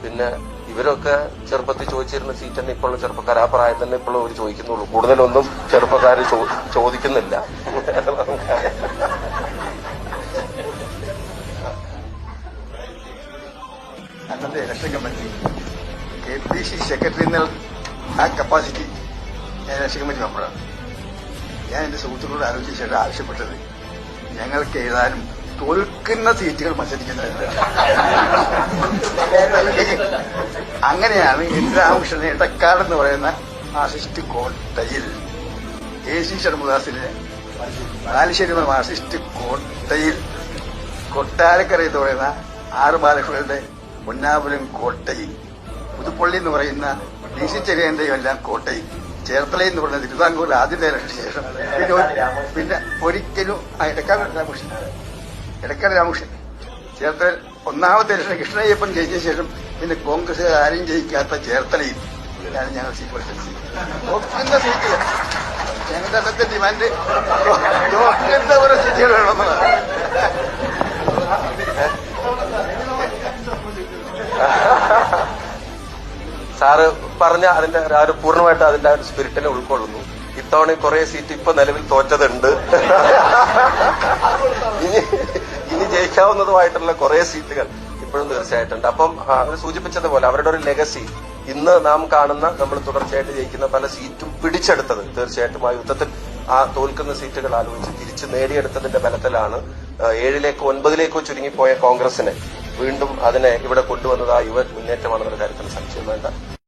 പിന്നെ ഇവരൊക്കെ ചെറുപ്പത്തിൽ ചോദിച്ചിരുന്ന സീറ്റ് തന്നെ ഇപ്പോഴുള്ള ചെറുപ്പക്കാർ ആ പ്രായം തന്നെ ഇപ്പോഴും അവർ ചോദിക്കുന്നുള്ളൂ. കൂടുതലൊന്നും ചെറുപ്പക്കാർ ചോദിക്കുന്നില്ല. അന്നത്തെ ഇലക്ഷൻ കമ്മിറ്റി KPC സെക്രട്ടറി എന്ന ആ കപ്പാസിറ്റി ഞാൻ ഇലക്ഷൻ കമ്മിറ്റി മെമ്പറാണ്. ഞാൻ എന്റെ സുഹൃത്തുക്കളോട് ആലോചിച്ചിട്ട് ആവശ്യപ്പെട്ടത് ഞങ്ങൾക്ക് ഏതാനും തോൽക്കുന്ന സീറ്റുകൾ മത്സരിക്കുന്നത്. അങ്ങനെയാണ് എന്റെ ആവശ്യം ഇടക്കാട് എന്ന് പറയുന്ന മാർസിസ്റ്റ് കോട്ടയിൽ AC ഷൺമുദാസിലെ ബാലുശ്ശേരി മാർസിസ്റ്റ് കോട്ടയിൽ കൊട്ടാരക്കര എന്ന് പറയുന്ന ആറ് ബാലകൃഷ്ണന്റെ പൊന്നാപുരം കോട്ടയിൽ പുതുപ്പള്ളി എന്ന് പറയുന്ന DC ചെറിയന്റെയും എല്ലാം കോട്ടയിൽ ചേർത്തലയിൽ എന്ന് പറയുന്ന തിരുവിതാംകൂർ ആദ്യത്തെ ഇലക്ഷന് ശേഷം പിന്നെ ഒരിക്കലും ഇടക്കാട് രാമകൃഷ്ണൻ ചേർത്തല ഒന്നാമത്തെ ഇലക്ഷൻ കൃഷ്ണയ്യപ്പൻ ജയിച്ച ശേഷം പിന്നെ കോൺഗ്രസ് ആരും ജയിക്കാത്ത ചേർത്തലയിൽ ഞങ്ങൾ സീറ്റ് മത്സരിച്ചത്. സീറ്റ് ഞങ്ങളുടെ അന്നത്തെ ഡിമാൻഡ് ഓരോ സീറ്റുകൾ വേണമെന്നതാണ്. സാറ് പറഞ്ഞ അതിന്റെ പൂർണ്ണമായിട്ട് അതിന്റെ സ്പിരിറ്റിനെ ഉൾക്കൊള്ളുന്നു. ഇത്തവണ കുറെ സീറ്റ് ഇപ്പൊ നിലവിൽ തോറ്റതുണ്ട്. ഇനി ജയിക്കാവുന്നതുമായിട്ടുള്ള കുറെ സീറ്റുകൾ ഇപ്പോഴും തീർച്ചയായിട്ടുണ്ട്. അപ്പം അവർ സൂചിപ്പിച്ചതുപോലെ അവരുടെ ഒരു ലെഗസി ഇന്ന് നാം കാണുന്ന നമ്മൾ തുടർച്ചയായിട്ട് ജയിക്കുന്ന പല സീറ്റും പിടിച്ചെടുത്തത് തീർച്ചയായിട്ടും ആ യുദ്ധത്തിൽ ആ തോൽക്കുന്ന സീറ്റുകൾ ആലോചിച്ച് തിരിച്ചു നേടിയെടുത്തതിന്റെ ബലത്തിലാണ് 7-ലേക്കോ 9-ലേക്കോ ചുരുങ്ങിപ്പോയ കോൺഗ്രസിനെ വീണ്ടും അതിനെ ഇവിടെ കൊണ്ടുവന്നത് ആ യുവ മുന്നേറ്റമാണെന്നുള്ള കാര്യത്തിൽ സംശയം വേണ്ട.